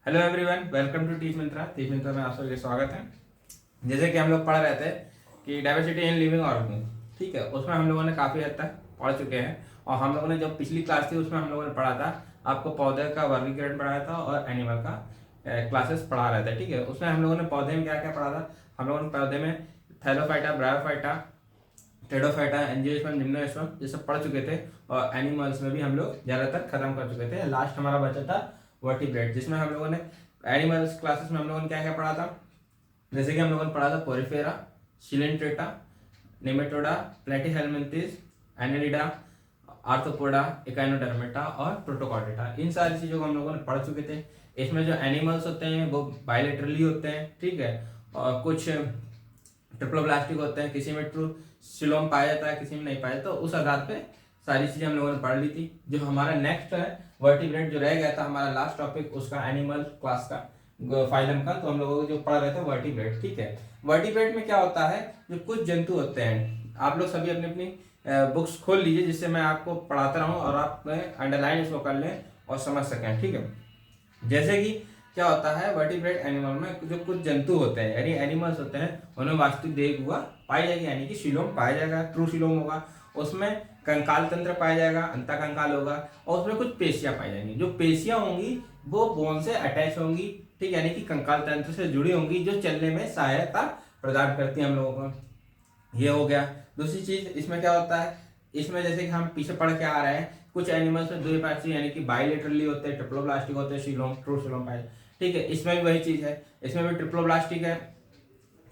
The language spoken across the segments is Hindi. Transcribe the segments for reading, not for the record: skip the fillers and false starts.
Hello everyone, welcome to teach Mantra. Teach Mantra में आप सबका स्वागत है। जैसे कि हम लोग पढ़ रहे थे कि डाइवर्सिटी इन लिविंग ऑर्गेनिज्म, ठीक है, उसमें हम लोगों ने काफ़ी हद तक पढ़ चुके हैं। और हम लोगों ने जब पिछली क्लास थी उसमें हम लोगों ने पढ़ा था, आपको पौधे का वर्गीकरण पढ़ाया था और एनिमल का क्लासेस पढ़ा रहे थे, ठीक है। उसमें हम लोगों ने पौधे में क्या क्या पढ़ा था। हम लोगों ने पौधे में Thallophyta, bryophyta, Pteridophyta, angiosperm, gymnosperm ये सब पढ़ चुके थे। और एनिमल्स में भी हम लोग ज़्यादातर खत्म कर चुके थे। लास्ट हमारा बचा था वर्टिब्रेट, जिसमें हम लोगों ने एनिमल्स क्लासेस में हम लोगों ने क्या क्या पढ़ा था। जैसे कि हम लोगों ने पढ़ा था Porifera, Coelenterata, Nematoda, Platyhelminthes, Annelida, arthropoda, Echinodermata और प्रोटोकॉर्डेटा। इन सारी चीज़ों को हम लोगों ने पढ़ चुके थे। इसमें जो एनिमल्स होते हैं वो बायलेटरली होते हैं, ठीक है, और कुछ ट्रिप्लोब्लास्टिक होते हैं, किसी में ट्रू सिलोम पाया जाता है, किसी में नहीं पाया जाता। तो उस आधार पे सारी चीज़ें हम लोगों ने पढ़ ली थी। जो हमारा नेक्स्ट है वर्टिब्रेट, जो रह गया था हमारा लास्ट टॉपिक उसका, एनिमल क्लास का, फाइलम का, तो हम लोगों को जो पढ़ रहे थे वर्टिब्रेट, ठीक है। वर्टिब्रेट में क्या होता है, जो कुछ जंतु होते हैं, आप लोग सभी अपनी अपनी बुक्स खोल लीजिए जिससे मैं आपको पढ़ाता रहूँ और आप अंडरलाइन इसको कर लें और समझ सकें, ठीक है। जैसे कि क्या होता है वर्टिब्रेट एनिमल में, जो कुछ जंतु होते हैं यानी एनिमल्स होते हैं, उनमें वास्तविक देह गुहा पाई जाएगी, यानी कि सिलोम पाया जाएगा, ट्रू सिलोम होगा। उसमें कंकाल तंत्र पाया जाएगा, अंतःकंकाल होगा, और उसमें कुछ पेशियां पाई जाएंगी। जो पेशियां होंगी वो बोन से अटैच होंगी, ठीक, यानी कि कंकाल तंत्र से जुड़ी होंगी, जो चलने में सहायता प्रदान करती है हम लोगों को। ये हो गया। दूसरी चीज इसमें क्या होता है, इसमें जैसे कि हम पीछे पढ़ के आ रहे हैं, कुछ एनिमल्स में दो पार्ट यानी कि बायलेटरली होते हैं, ट्रिप्लोब्लास्टिक होते हैं, सिलोम, ट्रू सिलोम पाए, ठीक है। इसमें भी वही चीज है, इसमें भी ट्रिप्लोब्लास्टिक है,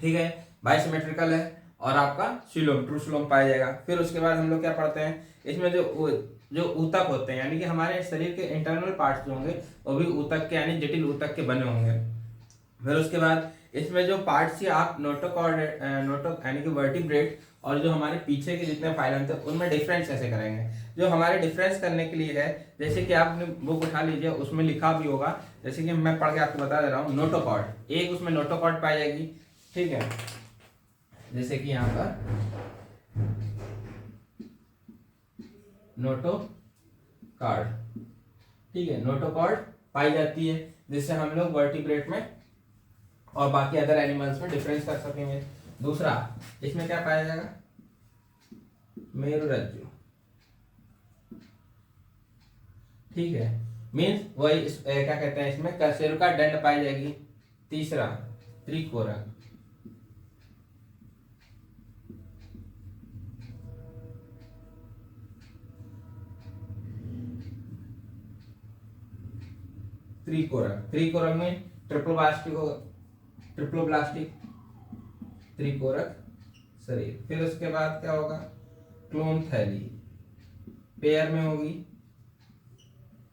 ठीक है, बाइसिमेट्रिकल है, और आपका सिलोम, ट्रू सिलोम पाया जाएगा। फिर उसके बाद हम लोग क्या पढ़ते हैं, इसमें जो ऊतक होते हैं, यानी कि हमारे शरीर के इंटरनल पार्ट्स जो होंगे वो भी ऊतक के यानी जटिल ऊतक के बने होंगे। फिर उसके बाद इसमें जो पार्ट्स ही आप नोटोकॉर्ड, यानी कि वर्टिब्रेट, और जो हमारे पीछे के जितने फाइलम थे उनमें डिफरेंस कैसे करेंगे। जो हमारे डिफरेंस करने के लिए है, जैसे कि आपने बुक उठा लीजिए, उसमें लिखा भी होगा, जैसे कि मैं पढ़ के आपको बता दे रहा हूँ। नोटोकॉर्ड, एक उसमें नोटोकॉर्ड पाई जाएगी, ठीक है, जैसे कि यहाँ पर नोटोकॉर्ड, ठीक है, नोटोकॉर्ड पाई जाती है, जिससे हम लोग वर्टिब्रेट में और बाकी अदर एनिमल्स में डिफरेंस कर सकेंगे। दूसरा इसमें क्या पाया जाएगा, मेरुरज्जु, ठीक है, मीन्स वही क्या कहते हैं, इसमें कशेरुका दंड पाई जाएगी। तीसरा त्रिकोरक, त्रिकोरक में ट्रिप्लोब्लास्टिक होगा, ट्रिप्लोब्लास्टिक त्रिकोरक शरीर। फिर उसके बाद क्या होगा, क्लोन थैली पेयर में होगी,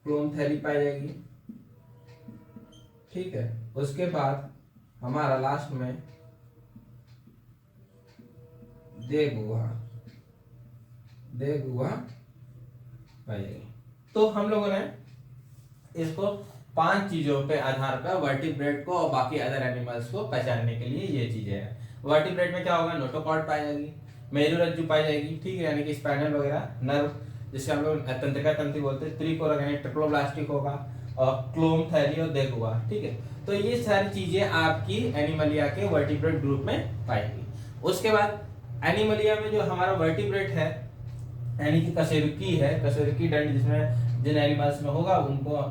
क्लोन थैली पाई जाएगी, ठीक है। उसके बाद हमारा लास्ट में देगुहा पाई जाएगी। तो हम लोगों ने इसको 5 चीजों पे आधार पर वर्टिब्रेट को और बाकी अदर एनिमल्स को पहचानने के लिए ये चीजें हैं। वर्टिब्रेट में क्या होगा, नोटोकॉर्ड पाई जाएगी, मेरुरज्जु पाई जाएगी, ठीक है, यानी कि स्पाइनल वगैरह नर्व, जिसे हम लोग तंत्रिका तंतु बोलते हैं, त्रिकोरक यानी ट्रिप्लोब्लास्टिक होगा, और क्लोम थैली और देगुहा, ठीक है। तो ये सारी चीजें आपकी एनिमलिया के वर्टिब्रेट ग्रुप में पाएंगी। उसके बाद एनिमलिया में जो हमारा वर्टिब्रेट है, यानी कि कशेरुकी है, कशेरुकी दंड जिसमें जिन एनिमल्स में होगा उनको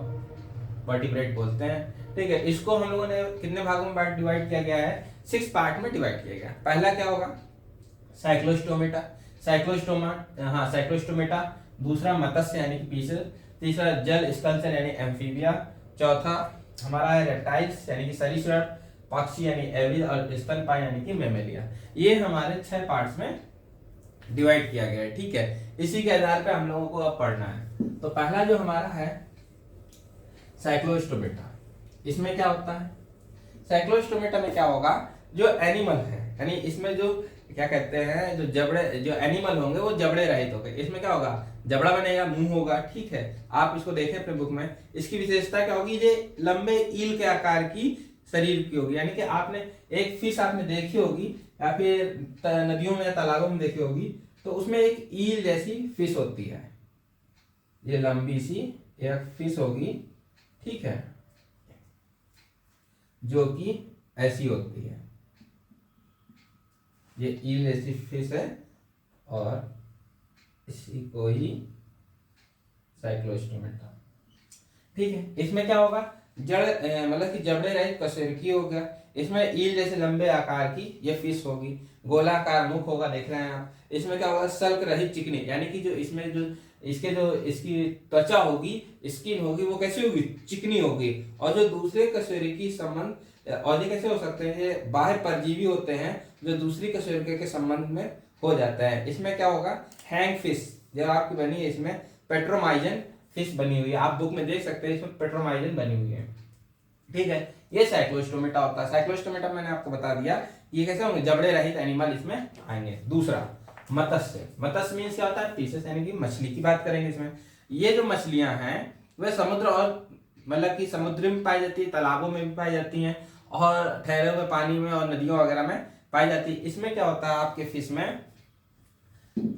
वर्टिब्रेट बोलते हैं, ठीक है। इसको हम लोगों ने कितने भागों में डिवाइड किया गया है, 6 पार्ट में डिवाइड किया गया। पहला क्या होगा, साइक्लोस्टोमेटा, साइक्लोस्टोमेटा। दूसरा मत्स्य यानी कि फिश। तीसरा जल स्कल्चर यानी एम्फीबिया। चौथा हमारा है रेप्टाइल्स यानी कि सरीसृप, पक्षी यानी एविल, और स्तनपायी यानी कि मैमेलिया। ये हमारे 6 पार्ट्स में डिवाइड किया गया है, ठीक है। इसी के आधार पे हम लोगों को अब पढ़ना है। तो पहला जो हमारा है साइक्लोस्टोमेटा, इसमें क्या होता है, साइक्लोस्टोमेटा में क्या होगा, जो एनिमल है, यानी इसमें जो क्या कहते हैं, जो जबड़े, जो एनिमल होंगे वो जबड़े रहित होंगे। इसमें क्या होगा, जबड़ा बनेगा, मुंह होगा, ठीक है। आप इसको देखें अपने बुक में, इसकी विशेषता क्या होगी, ये लंबे ईल के आकार की शरीर की होगी। यानी कि आपने एक फिश आपने देखी होगी, या फिर नदियों में या तालाबों में देखी होगी, तो उसमें एक ईल जैसी फिश होती है, ये लंबी सी एक फिश होगी, ठीक है। जो कि ऐसी होती है, ये ईल जैसी फिश है और इसी को ही साइक्लोस्टोमेटा। ठीक है, इसमें क्या होगा, जड़ मतलब कि जबड़े रहित कशेरुकी हो गया। इसमें ईल जैसे लंबे आकार की ये फिश होगी, गोलाकार मुख होगा, देख रहे हैं आप। इसमें क्या होगा, सल्क रहित चिकनी, यानी कि जो इसमें जो इसकी त्वचा होगी, स्किन होगी, वो कैसी होगी, चिकनी होगी। और जो दूसरे कशेरुकी संबंध, और ये कैसे हो सकते हैं, ये बाह्य परजीवी होते हैं जो दूसरी कशेरुकी के संबंध में हो जाता है। इसमें क्या होगा, हैंग फिश जो आपकी बनी है, इसमें पेट्रोमाइजन फिश बनी हुई है, आप बुक में देख सकते हैं, इसमें पेट्रोमाइजन बनी हुई है। ठीक है, ये साइक्लोस्टोमेटा होता है। साइक्लोस्टोमेटा मैंने आपको बता दिया, ये कैसे होंगे, जबड़े रहित एनिमल इसमें आएंगे। दूसरा मत्स्य, मत्स्य मीन्स क्या होता है, फिशेस, यानी कि मछली की बात करेंगे इसमें। ये जो मछलियां हैं वह समुद्र और मतलब कि समुद्र में पाई जाती है, तालाबों में भी पाई जाती हैं, और ठहरे हुए पानी में और नदियों वगैरह में पाई जाती है। इसमें क्या होता है आपके फिश में,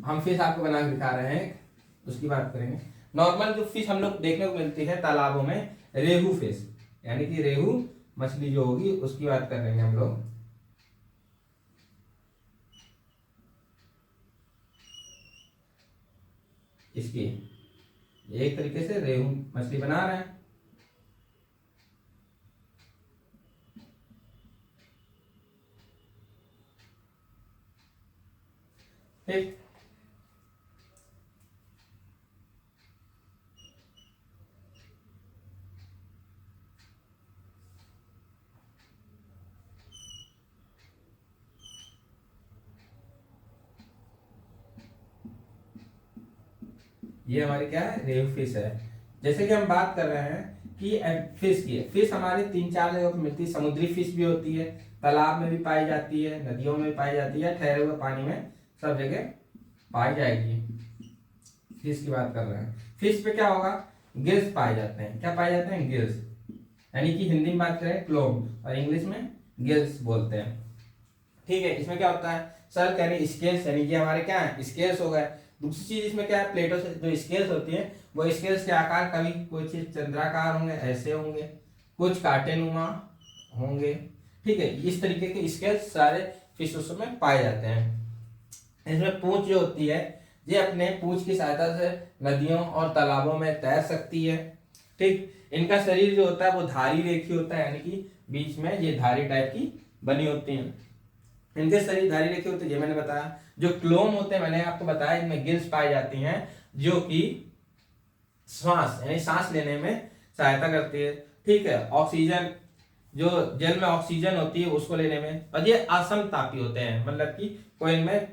हम फिश आपको बना के दिखा रहे हैं, उसकी बात करेंगे। नॉर्मल जो फिश हम लोग देखने को मिलती है तालाबों में, रेहू फिश, यानी कि रेहू मछली जो होगी उसकी बात कर रहे हैं हम लोग। इसकी एक तरीके से रेहू मछली बना रहे हैं। ठीक, ये हमारी क्या है, रेहू फिश है। जैसे कि हम बात कर रहे हैं कि फिश की, फिश हमारी 3-4 जगह पर मिलती है। समुद्री फिश भी होती है, तालाब में भी पाई जाती है, नदियों में भी पाई जाती है, ठहरे हुए पानी में सब जगह पाई जाएगी। फिश की बात कर रहे हैं। फिश पे क्या होगा, गिल्स पाए जाते हैं। क्या पाए जाते हैं, गिल्स, यानी कि हिंदी में बात करें क्लोम, और इंग्लिश में गिल्स बोलते हैं। ठीक है, इसमें क्या होता है, सल्क यानी स्केल्स, यानी कि हमारे क्या है, स्केल्स हो गए। दूसरी चीज इसमें क्या है, प्लेटों से जो स्केल्स होती है, वो स्केल्स के आकार कभी कोई चीज चंद्राकार होंगे, ऐसे होंगे, कुछ कांटेनुमा होंगे। ठीक है, इस तरीके के स्केल्स सारे फिशों में पाए जाते हैं। इसमें पूंछ जो होती है, ये अपने पूंछ की सहायता से नदियों और तालाबों में तैर सकती है। ठीक, इनका शरीर जो होता है वो धारी रेखी होता है, यानी कि बीच में ये धारी टाइप की बनी होती है। इनके शरीर धारी रेखी होते हैं, ये मैंने बताया। जो क्लोम होते हैं, मैंने आपको बताया, इनमें गिल्स पाई जाती हैं, जो कि श्वास यानी सांस लेने में सहायता करती है। ठीक है, ऑक्सीजन, जो जल में ऑक्सीजन होती है उसको लेने में। और ये असमतापी होते हैं, मतलब कि कोई इनमें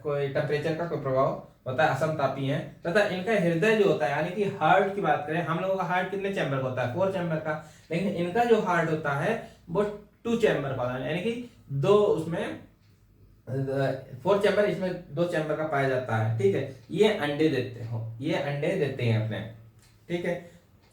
कोई टेम्परेचर का कोई प्रभाव होता है, असमतापी है। तथा इनका हृदय जो होता है, यानी कि हार्ट की बात करें, हम लोगों का हार्ट कितने चैम्बर का होता है, 4 चैम्बर का, लेकिन इनका जो हार्ट होता है वो 2 चैम्बर का होता है, यानी कि 2 उसमें 4 चैम्बर, इसमें 2 चैम्बर का पाया जाता है। ठीक है, ये अंडे देते हो, ये अंडे देते हैं अपने। ठीक है,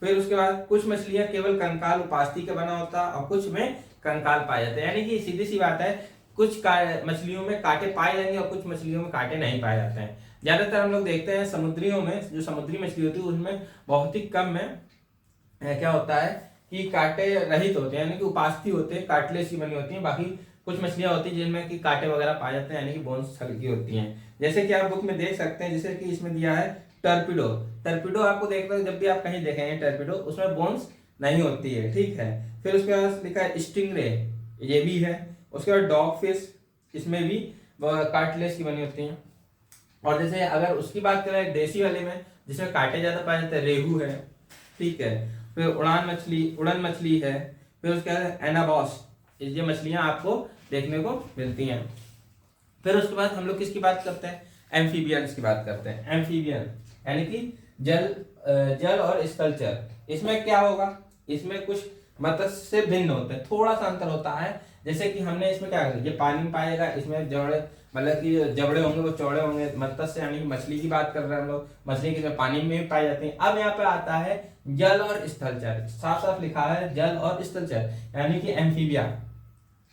फिर उसके बाद कुछ मछलियां केवल कंकाल उपास्थि का बना होता है, और कुछ में कंकाल पाए जाते हैं, यानी कि सीधी सी बात है, कुछ मछलियों में कांटे पाए जाएंगे और कुछ मछलियों में कांटे नहीं पाए जाते हैं। ज्यादातर हम लोग देखते हैं समुद्रियों में, जो समुद्री मछली होती है उसमें बहुत ही कम में क्या होता है कि कांटे रहित होते हैं, यानी कि उपास्थि होते हैं, कार्टिलेज की बनी होती है। बाकी कुछ मछलियां होती हैं जिनमें कि कांटे वगैरह पाए जाते हैं, यानी कि बोन्स हल्की होती हैं। जैसे कि आप बुक में देख सकते हैं, जैसे कि इसमें दिया है टर्पिडो। टर्पिडो आपको देख रहे हो, जब भी आप कहीं देखेंगे टर्पिडो, उसमें बोन्स नहीं होती है। ठीक है, फिर उसके बाद लिखा है स्टिंगरे, ये भी है। उसके बाद डॉग फिश, इसमें भी कार्टिलेज की बनी होती है। और जैसे अगर उसकी बात करें देसी वाले में, जिसमें कांटे ज्यादा पाए जाते हैं, रेहू है। ठीक है, फिर उड़न मछली है। फिर उसके बाद एनाबॉस, ये मछलियां आपको देखने को मिलती हैं। फिर उसके बाद हम लोग किसकी बात करते हैं, एम्फीबियंस की बात करते हैं। एम्फीबियन यानी कि जल और स्थलचर। इसमें क्या होगा, इसमें कुछ मत्स्य से भिन्न होते हैं, थोड़ा सा अंतर होता है। जैसे कि हमने इसमें क्या कर, ये पानी में पाएगा, इसमें जबड़े, मतलब कि जबड़े होंगे वो चौड़े होंगे। मत्स्य यानी कि मछली की बात कर रहे हैं हम लोग, मछली की पानी में भी पाई जाती है। अब यहाँ पे आता है जल और स्थलचर, साफ साफ लिखा है जल और स्थलचर, यानी कि एम्फीबिया।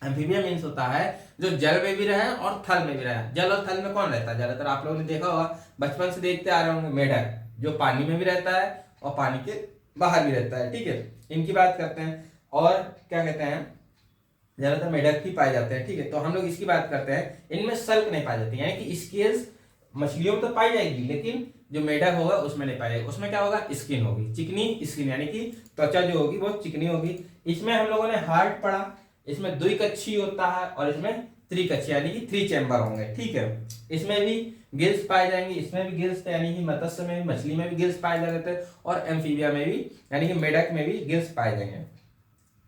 एम्फीबिया मीन्स होता है जो जल में भी रहे और थल में भी रहे। जल और थल में कौन रहता है, ज्यादातर आप लोगों ने देखा होगा, बचपन से देखते आ रहे होंगे, मेढक, जो पानी में भी रहता है और पानी के बाहर भी रहता है। ठीक है, इनकी बात करते हैं। और क्या कहते हैं ज्यादातर मेढक ही पाए जाते हैं। ठीक है, तो हम लोग इसकी बात करते हैं, इनमें सल्क नहीं पाई जाती, यानी कि स्केल्स मछलियों में तो पाई जाएगी लेकिन जो मेढक होगा उसमें नहीं पाई जाएगी। उसमें क्या होगा, स्किन होगी, चिकनी स्किन, यानी कि त्वचा जो होगी वो चिकनी होगी। इसमें हम लोगों ने हार्ट पढ़ा, इसमें द्विकक्षी होता है और इसमें त्रिकक्षी यानी कि 3 चैम्बर होंगे। ठीक है, इसमें भी गिल्स पाए जाएंगे, इसमें भी गिल्स, यानी कि मत्स्य में भी, मछली में भी गिल्स पाए जाते हैं और एम्फीबिया में भी यानी कि मेढक में भी गिल्स पाए जाएंगे।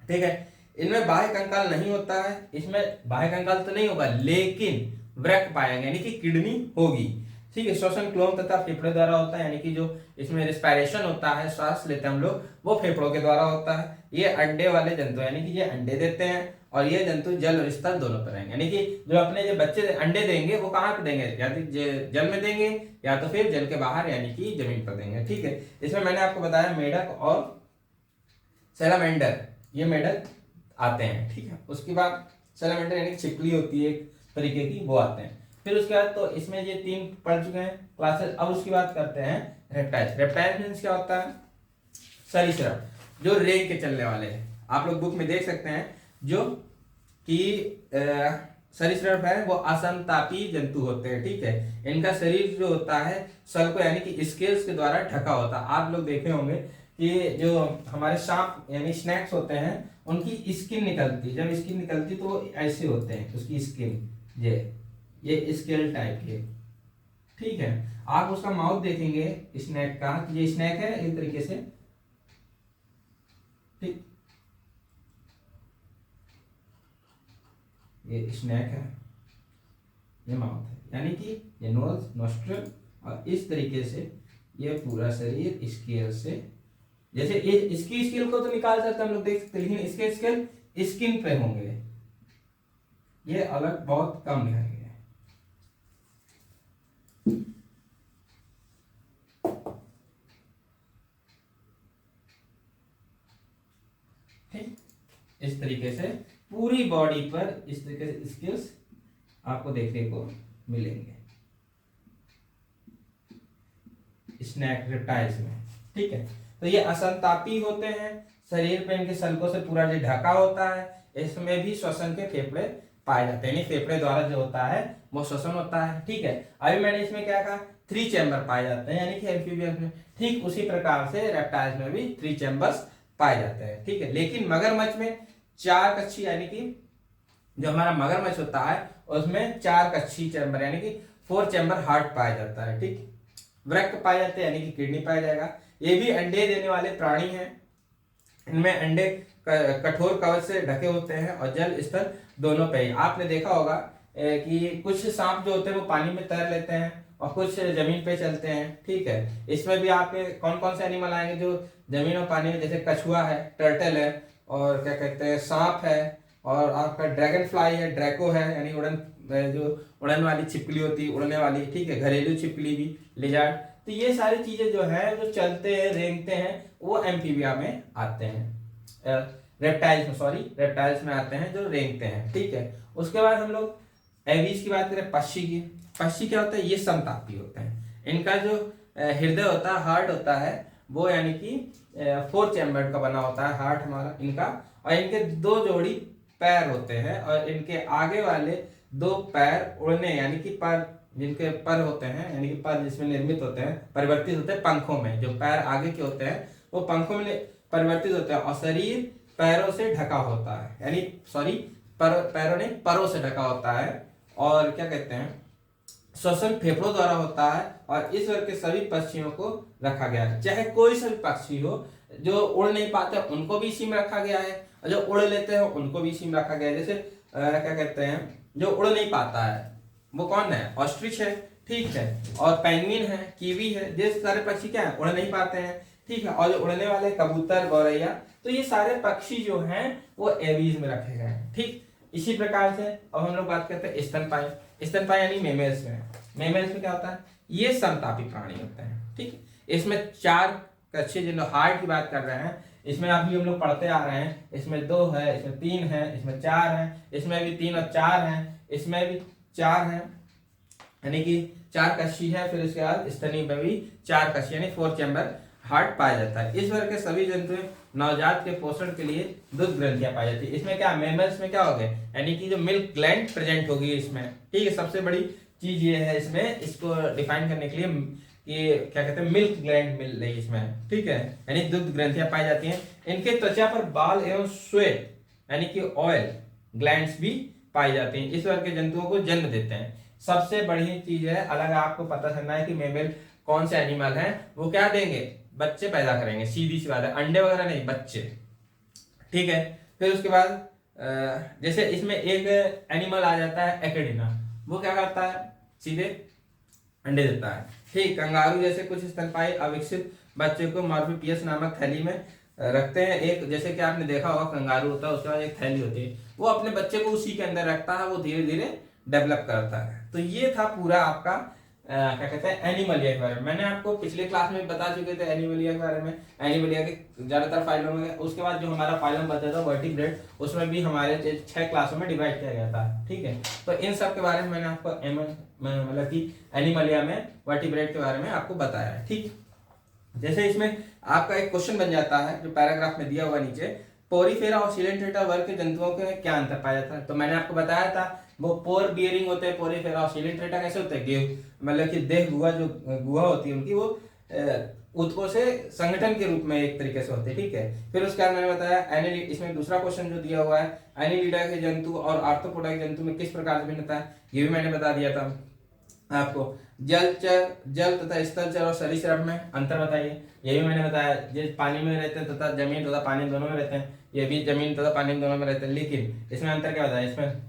ठीक है, इनमें बाह्य कंकाल नहीं होता है, इसमें बाह्य कंकाल तो नहीं होगा लेकिन वृक्क पाएंगे यानी कि किडनी होगी। ठीक है, श्वसन क्लोम तथा फेफड़े द्वारा होता है, यानी कि जो इसमें रिस्पायरेशन होता है, सांस लेते हैं हम लोग, वो फेफड़ों के द्वारा होता है। ये अंडे वाले जंतु यानी कि ये अंडे देते हैं और ये जंतु जल और स्थल दोनों पर रहेंगे, यानी कि जो अपने जो बच्चे अंडे देंगे वो कहाँ पे देंगे, या तो जल में देंगे या तो फिर जल के बाहर यानी कि जमीन पर देंगे। ठीक है, इसमें मैंने आपको बताया मेढक और सैलामेंडर, ये मेढक आते हैं। ठीक है, उसके बाद सैलामेंडर यानी छिपकली होती है एक तरीके की, वो आते हैं। फिर उसके बाद तो इसमें ये 3 पढ़ चुके हैं क्लासेस। अब उसकी बात करते हैं रेप्टाइल्स। रेप्टाइल्स मींस क्या होता है, सरीसृप, जो रेंग के चलने वाले हैं। आप लोग बुक में देख सकते हैं जो कि सरीसृप है वो असंतापी जंतु होते हैं। ठीक है, इनका शरीर जो होता है सल्को यानी कि स्केल्स के द्वारा ढका होता है। आप लोग देखे होंगे कि जो हमारे सांप यानी स्नैक्स होते हैं उनकी स्किन निकलती है, जब स्किन निकलती तो वो ऐसे होते हैं, उसकी स्किन ये स्केल टाइप के। ठीक है, आप उसका माउथ देखेंगे स्नैक का, ये स्नैक है एक तरीके से। ठीक, ये स्नैक है, ये माउथ है, यानी कि ये नोज, नोस्ट्रल और इस तरीके से ये पूरा शरीर स्केल से, जैसे ये इसकी स्केल को तो निकाल सकते हम लोग देख सकते, लेकिन इसके स्केल स्किन पे होंगे, ये अलग बहुत कम दिखाई गए। ठीक, इस तरीके से पूरी बॉडी पर इस तरीके से स्केल्स आपको देखने को मिलेंगे स्नैक रेप्टाइल्स में। ठीक है, तो ये असंतापी होते हैं, शरीर पे इनके सल्कों से पूरा जो ढका होता है। इसमें भी श्वसन के फेफड़े पाए जाते हैं, फेफड़े द्वारा जो होता है वो श्वसन होता है। ठीक है, अभी मैंने इसमें क्या कहा, 3 चैम्बर पाए जाते हैं यानी कि एम्फीबियंस में। ठीक उसी प्रकार से रेप्टाइल्स में भी 3 चैम्बर्स पाए जाते हैं। ठीक है, लेकिन मगरमच्छ में 4 कक्षी यानी कि जो हमारा मगरमच्छ होता है उसमें 4 कक्षी चैम्बर यानी कि 4 चैम्बर हार्ट पाया जाता है। ठीक, वृक्क पाए जाते हैं यानी कि किडनी पाया जाएगा। ये भी अंडे देने वाले प्राणी हैं, इनमें अंडे कठोर कवच से ढके होते हैं और जल स्थल दोनों पे ही। आपने देखा होगा कि कुछ सांप जो होते हैं वो पानी में तैर लेते हैं और कुछ जमीन पे चलते हैं। ठीक है, इसमें भी आपके कौन कौन से एनिमल आएंगे जो जमीन और पानी में, जैसे कछुआ है, टर्टल है और क्या कहते हैं सांप है और आपका ड्रैगन फ्लाई है, ड्रैको है यानी उड़न, जो उड़न वाली छिपकली होती है, उड़ने वाली। ठीक है, घरेलू छिपकली भी, लिजार्ड। तो ये सारी चीजें जो है जो चलते हैं, रेंगते हैं, वो एम्फीबिया में आते हैं, रेप्टाइल्स में, सॉरी रेप्टाइल्स में आते हैं जो रेंगते हैं। ठीक है, उसके बाद हम लोग एवीज की बात करें, पक्षी की। पक्षी क्या होता है, ये समतापी होते हैं। इनका जो हृदय होता है, हार्ट होता है, वो यानी कि 4 चैम्बर का बना होता है हार्ट हमारा इनका, और इनके 2 जोड़ी पैर होते हैं और इनके आगे वाले 2 पैर उड़ने यानी कि पर, जिनके पर होते हैं यानी कि पर जिसमें निर्मित होते हैं, परिवर्तित होते हैं पंखों में। जो पैर आगे के होते हैं वो पंखों में परिवर्तित होते हैं और शरीर पैरों से ढका होता है, यानी सॉरी पैरों ने परों से ढका होता है। और क्या कहते हैं, श्वसन फेफड़ों द्वारा होता है और इस वर्ग के सभी पक्षियों को रखा गया है। चाहे कोई सा भी पक्षी हो, जो उड़ नहीं पाते उनको भी इसी में रखा गया है और जो उड़ लेते हैं उनको भी इसी में रखा गया है। जैसे क्या कहते हैं, जो उड़ नहीं पाता है वो कौन है, ऑस्ट्रिच है। ठीक है, और पेंगुइन है, कीवी है, ये सारे पक्षी क्या है, उड़ नहीं पाते हैं। ठीक है, और जो उड़ने वाले कबूतर, गौरैया, तो ये सारे पक्षी जो हैं वो एवीज में रखे गए हैं। ठीक, इसी प्रकार से अब हम लोग बात करते हैं स्तनपायी। स्तनपायी यानी मेमल्स में। मेमल्स में क्या होता है, ये समतापी प्राणी होते हैं। ठीक, इसमें 4 कक्षी, जिन हार्ट की बात कर रहे हैं, इसमें अभी हम लोग पढ़ते आ रहे हैं, इसमें 2 है, इसमें 3 है, इसमें 4 है, इसमें भी 3 और 4 है, इसमें भी 4 है, यानी कि 4 कक्षी है। फिर उसके बाद स्तनी में भी 4 कक्षी यानी 4 चैम्बर हार्ट पाया जाता है। इस वर्ग के सभी जंतु नवजात के पोषण के लिए दूध ग्रंथियां पाई जाती है। इसमें क्या मेमल्स में क्या हो गए, यानी कि जो मिल्क ग्लैंड प्रेजेंट होगी इसमें, ठीक है। सबसे बड़ी चीज ये है इसमें, इसको डिफाइन करने के लिए कि क्या कहते हैं, मिल्क ग्लैंड मिल रही इसमें, ठीक है, यानी दूध ग्रंथियां पाई जाती हैं। इनके त्वचा पर बाल एवं श्वेत यानी कि ऑयल ग्लैंड्स भी पाई जाती हैं। इस वर्ग के जंतुओं को जन्म देते हैं। सबसे बड़ी चीज है, अलग आपको पता चलना है कि मेमल कौन से एनिमल हैं, वो क्या देंगे, बच्चे पैदा करेंगे, सीधी सी बात है, अंडे वगैरह नहीं, बच्चे, ठीक है। फिर उसके बाद जैसे इसमें एक एनिमल आ जाता है एकेडिना, वो क्या करता है, सीधे अंडे देता है, ठीक। कंगारू जैसे कुछ स्तनपायी अविकसित बच्चे को मॉर्फोपियस नामक थैली में रखते हैं। एक जैसे कि आपने देखा होगा कंगारू होता है, उसके बाद एक थैली होती है, वो अपने बच्चे को उसी के अंदर रखता है, वो धीरे धीरे डेवलप करता है। तो ये था पूरा आपका क्या कहते हैं एनिमलिया के बारे में। मैंने आपको पिछले क्लास में बता चुके थे एनिमलिया के बारे में, एनिमलिया के ज्यादातर फाइलों में। उसके बाद जो हमारा फाइलम बचा था वर्टिब्रेट, उसमें भी हमारे 6 क्लासों में डिवाइड किया गया था, ठीक है। तो इन सब के बारे में मैंने आपको मतलब कि एनिमलिया में वर्टिब्रेट के बारे में आपको बताया है, ठीक। जैसे इसमें आपका एक क्वेश्चन बन जाता है जो पैराग्राफ में दिया हुआ नीचे, पोरीफेरा और सिलेंट्रेटा वर्ग के जंतुओं के क्या अंतर पाया जाता है। तो मैंने आपको बताया था वो पोर बियरिंग होते हैं, पोरीफेरा और सिलेंट्रेटा कैसे होते हैं, गेहूं मतलब कि देह गुहा, जो गुहा होती है उनकी, वो उत्तकों से संगठन के रूप में एक तरीके से होते हैं, ठीक है। फिर उसके बाद मैंने बताया इसमें दूसरा क्वेश्चन जो दिया हुआ है, एनिलिडा के जंतु और आर्थ्रोपोडा के जंतु में किस प्रकार से भिन्नता है, ये भी मैंने बता दिया था आपको। जल तथा स्थलचर और सरीसृप में अंतर बताइए, ये भी मैंने बताया। ये पानी में रहते हैं तथा जमीन तथा पानी दोनों में रहते हैं, ये भी जमीन तथा पानी दोनों में रहते हैं, लेकिन इसमें अंतर क्या बताया, इसमें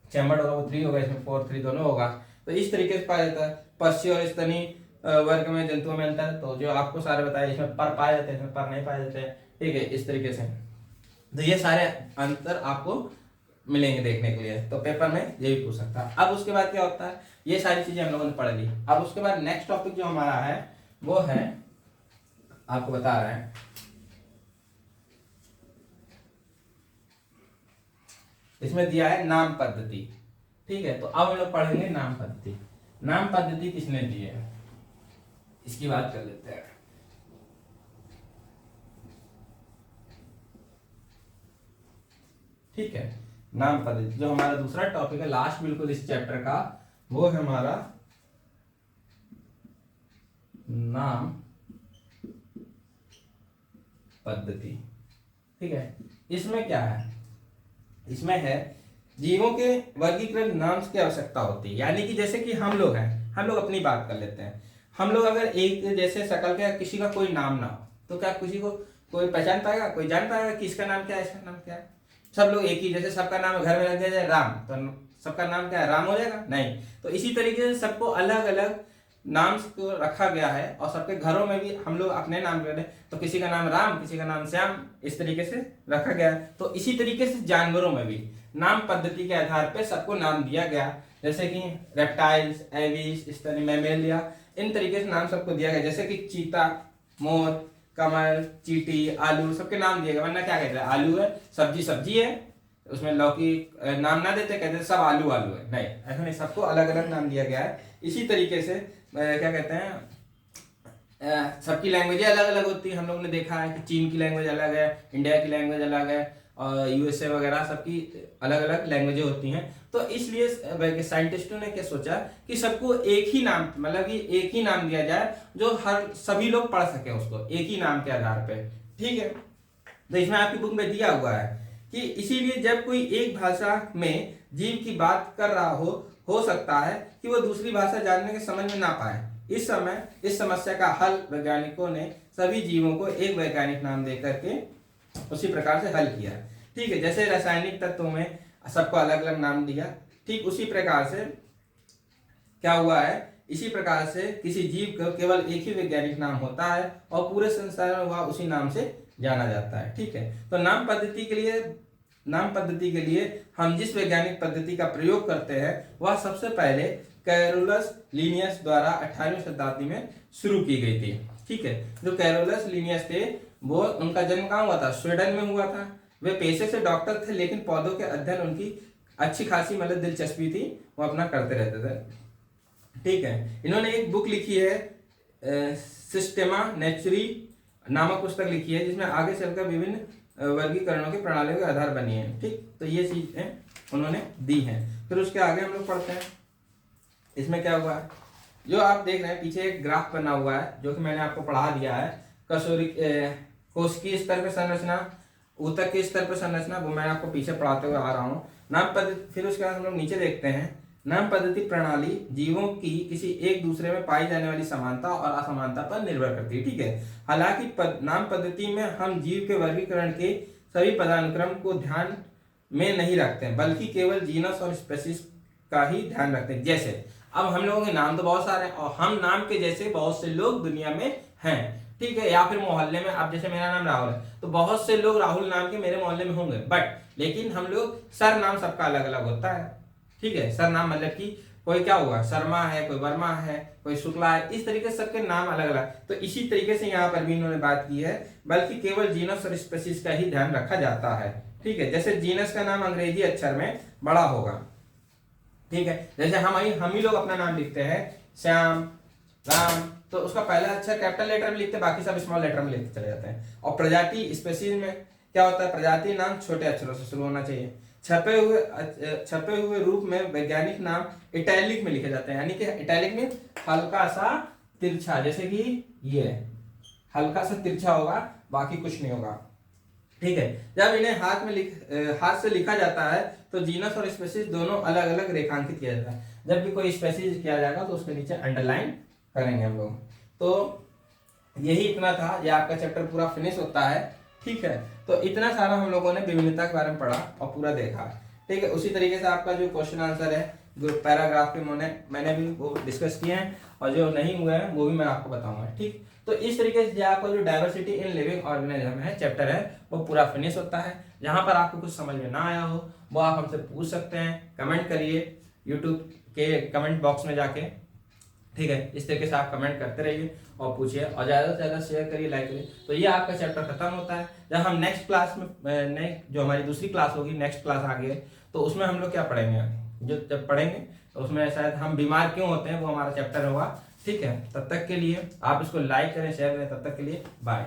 चैम्बर्ड होगा वो 3 होगा, इसमें 4 3 दोनों होगा। तो इस तरीके से पाया जाता है। पक्षी और स्तनी वर्ग में जंतुओं में अंतर, तो जो आपको सारे बताए, इसमें पर पाए जाते हैं, इसमें पर नहीं पाए जाते हैं, ठीक है, इस तरीके से। तो ये सारे अंतर आपको मिलेंगे देखने के लिए, तो पेपर में ये भी पूछ सकता है। अब उसके बाद क्या होता है, ये सारी चीजें हम लोगों ने पढ़ ली। अब उसके बाद नेक्स्ट टॉपिक जो हमारा है वो है, आपको बता रहे हैं, इसमें दिया है नाम पद्धति, ठीक है। तो अब हम लोग पढ़ेंगे नाम पद्धति। नाम पद्धति किसने दी है, इसकी बात कर लेते हैं। ठीक है, नाम पद्धति जो हमारा दूसरा टॉपिक है, लास्ट बिल्कुल इस चैप्टर का, वो है हमारा नाम पद्धति, ठीक है। इसमें क्या है, इसमें है जीवों के वर्गीकृत नाम की आवश्यकता होती है। यानी कि जैसे कि हम लोग हैं, हम लोग अपनी बात कर लेते हैं, हम लोग अगर एक जैसे शकल का किसी का कोई नाम ना हो, तो क्या किसी को कोई पहचान पाएगा, कोई जान पाएगा कि इसका नाम क्या है, इसका नाम क्या है। सब लोग एक ही, जैसे सबका नाम घर में रख दिया जाए राम, तो सबका नाम क्या है, राम हो जाएगा, नहीं। तो इसी तरीके से सबको अलग अलग नाम को रखा गया है, और सबके घरों में भी हम लोग अपने नाम कर रहे हैं, तो किसी का नाम राम, किसी का नाम श्याम, इस तरीके से रखा गया है। तो इसी तरीके से जानवरों में भी नाम पद्धति के आधार पर सबको नाम दिया गया, जैसे कि रेप्टाइल्स, एविस, इस तरह मैमेलिया, इन तरीके से नाम सबको दिया गया। जैसे कि चीता, मोर, कमल, चींटी, आलू, सबके नाम दिए गए। वरना क्या कहते हैं, आलू है, सब्जी सब्जी है, उसमें लौकी नाम ना देते, कहते सब आलू आलू है, नहीं, ऐसा नहीं, सबको अलग अलग नाम दिया गया है। इसी तरीके से क्या कहते हैं, सबकी लैंग्वेजें अलग अलग होती है। हम लोगों ने देखा है कि चीन की लैंग्वेज अलग है, इंडिया की लैंग्वेज अलग है, और यूएसए वगैरह सबकी अलग अलग लैंग्वेजें होती हैं। तो इसलिए साइंटिस्टों ने क्या सोचा कि सबको एक ही नाम, मतलब कि एक ही नाम दिया जाए जो हर सभी लोग पढ़ सके उसको, एक ही नाम के आधार पे, ठीक है। तो इसमें आपकी बुक में दिया हुआ है कि इसीलिए जब कोई एक भाषा में जीव की बात कर रहा हो सकता है कि वो दूसरी भाषा जानने के समझ में ना पाए। इस समस्या का हल वैज्ञानिकों ने सभी जीवों को एक वैज्ञानिक नाम देकर के उसी प्रकार से हल किया, ठीक है। जैसे रासायनिक तत्वों में सबको अलग अलग नाम दिया, ठीक उसी प्रकार से क्या हुआ है, इसी प्रकार से किसी जीव को केवल एक ही वैज्ञानिक नाम होता है और पूरे संसार में वह उसी नाम से जाना जाता है, ठीक है। तो नाम पद्धति के लिए हम जिस वैज्ञानिक पद्धति का प्रयोग करते हैं वह सबसे पहले कैरोलस लिनियस द्वारा 18वीं शताब्दी में शुरू की गई थी, ठीक है। जो कैरोलस लिनियस थे वो, उनका जन्म कहाँ हुआ था, स्वीडन में हुआ था। वे पेशे से डॉक्टर थे, लेकिन पौधों के अध्ययन उनकी अच्छी खासी मतलब दिलचस्पी थी, वो अपना करते रहते थे, ठीक है। इन्होंने एक बुक लिखी है सिस्टेमा नेचुरी नामक पुस्तक लिखी है, जिसमें आगे चलकर विभिन्न वर्गीकरणों की प्रणालियों के आधार बनी है। ठीक, तो ये चीजें उन्होंने दी हैं। फिर उसके आगे हम लोग पढ़ते हैं, इसमें क्या हुआ है, जो आप देख रहे हैं पीछे एक ग्राफ बना हुआ है, जो कि मैंने आपको पढ़ा दिया है। कोशिकीय स्तर पर संरचना, ऊतक के स्तर पर संरचना, वो मैं आपको पीछे पढ़ाते हुए आ रहा हूँ। नाम पद्धति, फिर उसके बाद हम लोग नीचे देखते हैं, नाम पद्धति प्रणाली जीवों की किसी एक दूसरे में पाई जाने वाली समानता और असमानता पर निर्भर करती है। ठीक है, हालांकि नाम पद्धति में हम जीव के वर्गीकरण के सभी पदानुक्रम को ध्यान में नहीं रखते हैं, बल्कि केवल जीनस और स्पेसीज का ही ध्यान रखते हैं। जैसे अब हम लोगों के नाम तो बहुत सारे हैं, और हम नाम के जैसे बहुत से लोग दुनिया में हैं। ठीक है, या फिर मोहल्ले में, अब जैसे मेरा नाम राहुल है, तो बहुत से लोग राहुल नाम के मेरे मोहल्ले में होंगे, बट लेकिन हम लोग सर नाम सबका अलग अलग होता है। ठीक है, सर नाम मतलब कि कोई क्या हुआ, शर्मा है, कोई वर्मा है, कोई शुक्ला है, इस तरीके से सबके नाम अलग अलग। तो इसी तरीके से यहाँ पर भी इन्होंने बात की है, बल्कि केवल जीनस और स्पेसीज का ही ध्यान रखा जाता है। ठीक है, जैसे जीनस का नाम अंग्रेजी अक्षर में बड़ा होगा। ठीक है, जैसे हम ही लोग अपना नाम लिखते हैं श्याम, राम, तो उसका पहला अक्षर कैपिटल लेटर में लिखते हैं, बाकी सब स्मॉल लेटर में लिखते चले जाते हैं। और प्रजाति स्पेसीज में क्या होता है, प्रजाति नाम छोटे अक्षरों से शुरू होना चाहिए। छपे हुए रूप में वैज्ञानिक नाम इटैलिक में लिखे जाते हैं, यानी कि इटैलिक में हल्का सा तिरछा, जैसे कि ये हल्का सा तिरछा होगा, बाकी कुछ नहीं होगा। ठीक है, जब इन्हें हाथ से लिखा जाता है तो जीनस और स्पेसीज दोनों अलग अलग रेखांकित किया जाता है। जब भी कोई स्पेसीज किया जाएगा तो उसके नीचे अंडरलाइन करेंगे हम लोग। तो यही इतना था, ये आपका चैप्टर पूरा फिनिश होता है। ठीक है, तो इतना सारा हम लोगों ने विभिन्नता के बारे में पढ़ा और पूरा देखा। ठीक है, उसी तरीके से आपका जो क्वेश्चन आंसर है पैराग्राफ के मैंने भी वो डिस्कस किए हैं, और जो नहीं हुए हैं वो भी मैं आपको बताऊंगा। ठीक, तो इस तरीके से आपका जो डाइवर्सिटी इन लिविंग ऑर्गेनिज्म है चैप्टर है, वो पूरा फिनिश होता है। जहां पर आपको कुछ समझ में ना आया हो वो आप हमसे पूछ सकते हैं, कमेंट करिए यूट्यूब के कमेंट बॉक्स में जाके। ठीक है, इस तरीके से आप कमेंट करते रहिए और पूछिए, और ज़्यादा से ज़्यादा शेयर करिए, लाइक करिए। तो ये आपका चैप्टर खत्म होता है। जब हम नेक्स्ट क्लास में जो हमारी दूसरी क्लास होगी, नेक्स्ट क्लास आगे, तो उसमें हम लोग क्या पढ़ेंगे, जो जब पढ़ेंगे तो उसमें शायद हम बीमार क्यों होते हैं वो हमारा चैप्टर होगा। ठीक है, तब तक के लिए आप इसको लाइक करें, शेयर करें। तब तक के लिए बाय।